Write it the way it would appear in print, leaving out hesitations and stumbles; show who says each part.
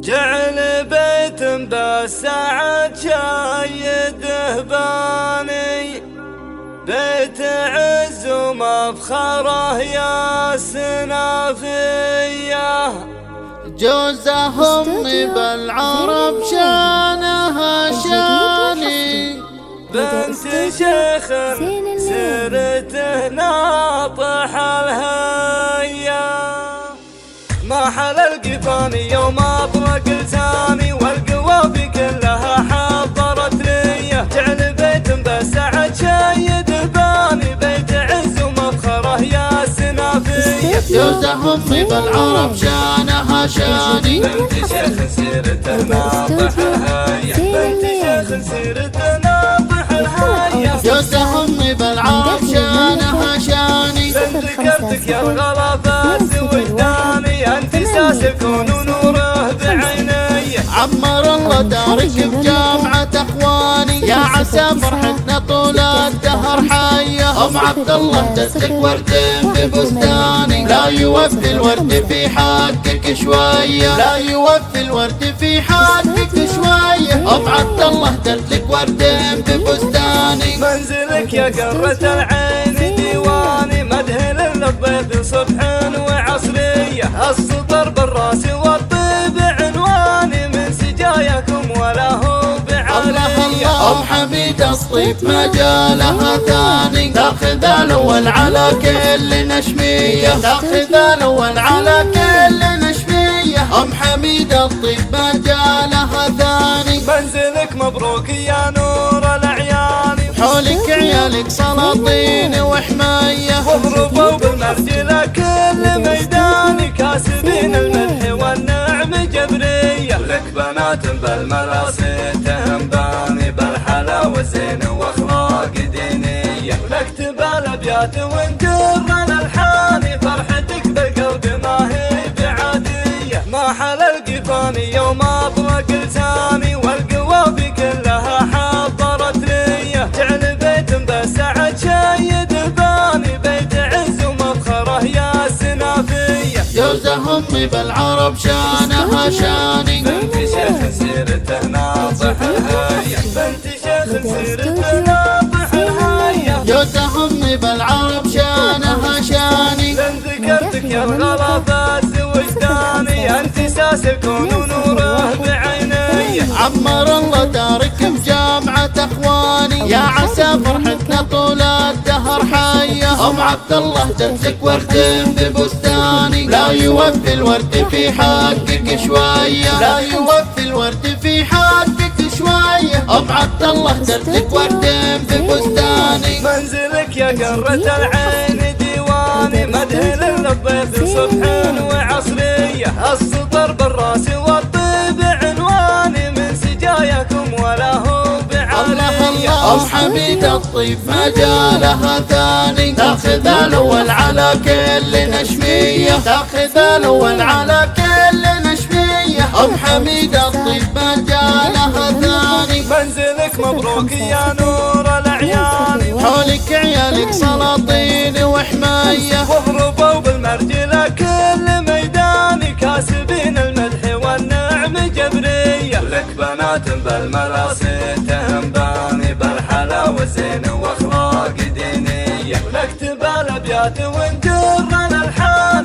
Speaker 1: جعل بيت بالسعد شايده باني، بيت عز ومفخره يا سنافيه.
Speaker 2: جوزهم بالعرب شانها شاني،
Speaker 1: بنت شيخ سيرته ناطح الهيا. ما حل القفاني يوم اطرق لساني، والقوافي كلها حضرت ليه. جعل بيت بالسعد شايد باني، بيت عز ومفخره يا سنافيه.
Speaker 2: جوزهم بالعرب شانها شاني،
Speaker 1: بنت شيخ سيرته ناطح الهيا، بنت شيخ سيرته ناطح الهيا.
Speaker 2: جوزهم بالعرب شانها شاني،
Speaker 1: ذكرتك يا الغرابات وجداني، انت ساس الكون ونوره بعيني.
Speaker 2: عمر الله دارك بجامعة اخواني، يا عسى فرحتنا طول الدهر حية. ام عبد الله دزك ورد ببستاني، لا يوفي الورد في حقك شوية، لا يوفي الورد في حقك شوية. ام عبد الله دزك ورد ببستاني،
Speaker 1: منزلك يا قرة العين ديواني، مدهن للبيض صبح وعصرية. السطر بالراس والطيب عنواني، من سجاياكم ولا هو بعالية.
Speaker 2: ام حميد الصيف ما جالها ثاني، تاخذ الاول على كل نشمية، تاخذ الاول على كل نشمية. ام حميد الطيف ما جالها ثاني،
Speaker 1: منزلك مبروك يا نور العيان،
Speaker 2: حولك عيالك سلاطين وحماية.
Speaker 1: واضربوا بالمرجلة كل ميدان، كاسبين المدح والنعم جبرية. لك بنات بالمراسي تهمباني، بالحلا والزين واخلاق دينية. لك تبال ابيات وندر الالحان، فرحتك بالقلب ما هي بعادية. ما حل القفاني يوم اطرق لساني، والقوافي كلها حضرت ليه. جعل بيت بالسعد شايد باني، بيت عز ومفخره يا سنافيه.
Speaker 2: جوزهم بالعرب شانها شاني،
Speaker 1: بنت شيخ سيرته ناطح الهيا، بنت شيخ سيرته ناطح الهيا.
Speaker 2: جوزهم بالعرب شانها شاني،
Speaker 1: ذكرتك يا الغرابات وجداني، انت ساس الكون ونوره بعيني.
Speaker 2: عمر الله دارك بجامعة اخواني، يا عسى فرحتنا طول الدهر حية. ام عبد الله دزك ورد ببستاني، لا يوفي الورد في حقك شوية، لا يوفي الورد في حقك شوية. ام عبد الله دزك ورد ببستاني،
Speaker 1: منزلك يا قرة العين ديواني، مدهن للبيض صبح وعصرية. السطر بالراس والطيب عنواني، من سجاياكم ولا هو بعالية.
Speaker 2: ام حميد الطيف ما جالها ثاني، تاخذ الاول على كل نشمية، تاخذ الاول على كل نشمية. ام حميد الطيف ما جالها ثاني،
Speaker 1: منزلك مبروك يا نور العيان،
Speaker 2: حولك عيالك سلاطين وحماية.
Speaker 1: واضربوا بالمرجلة كل ميدان، كاسبين المدح والنعم جبرية. لك بنات بالمراسي تهمباني، بالحلا والزين واخلاق دينية. لك تبال ابيات وندر الالحان،